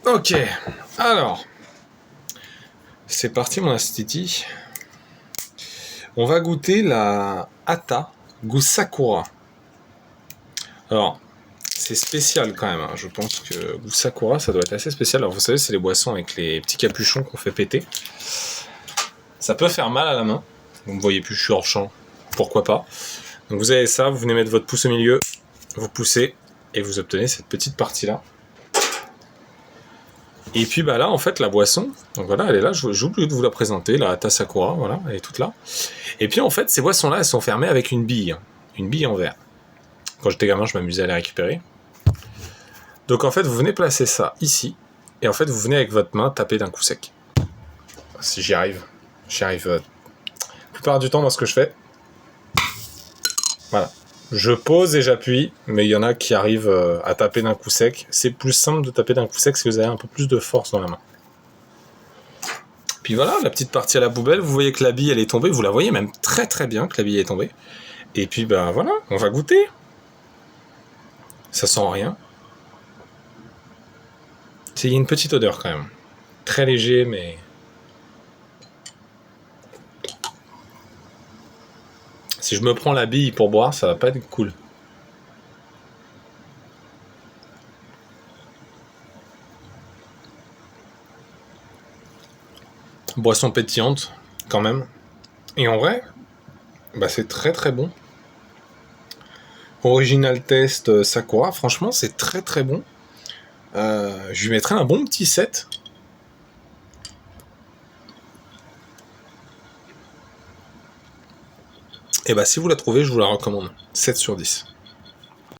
Ok, alors, c'est parti mon astiti. On va goûter la Hata goût Sakura. Alors, c'est spécial quand même, hein. Je pense que goût Sakura, ça doit être assez spécial. Alors vous savez, c'est les boissons avec les petits capuchons qu'on fait péter. Ça peut faire mal à la main. Vous me voyez plus, je suis hors champ. Pourquoi pas. Donc vous avez ça, vous venez mettre votre pouce au milieu, vous poussez, et vous obtenez cette petite partie-là. Et puis bah là, en fait, la boisson, donc voilà, elle est là, j'ai oublié de vous la présenter, la Hata Sakura, voilà, elle est toute là. Et puis en fait, ces boissons-là, elles sont fermées avec une bille en verre. Quand j'étais gamin, je m'amusais à les récupérer. Donc en fait, vous venez placer ça ici, et en fait, vous venez avec votre main taper d'un coup sec. Si j'y arrive, la plupart du temps dans ce que je fais. Voilà. Je pose et j'appuie, mais il y en a qui arrivent à taper d'un coup sec. C'est plus simple de taper d'un coup sec si vous avez un peu plus de force dans la main. Puis voilà, la petite partie à la poubelle, vous voyez que la bille elle est tombée, vous la voyez même très très bien que la bille est tombée. Et puis bah voilà, on va goûter. Ça sent rien. Il y a une petite odeur quand même. Très léger, mais... Si je me prends la bille pour boire, ça va pas être cool. Boisson pétillante, quand même. Et en vrai, bah c'est très très bon. Original Test Sakura, franchement c'est très très bon. Je lui mettrais un bon petit 7. Et bah si vous la trouvez, je vous la recommande. 7 sur 10.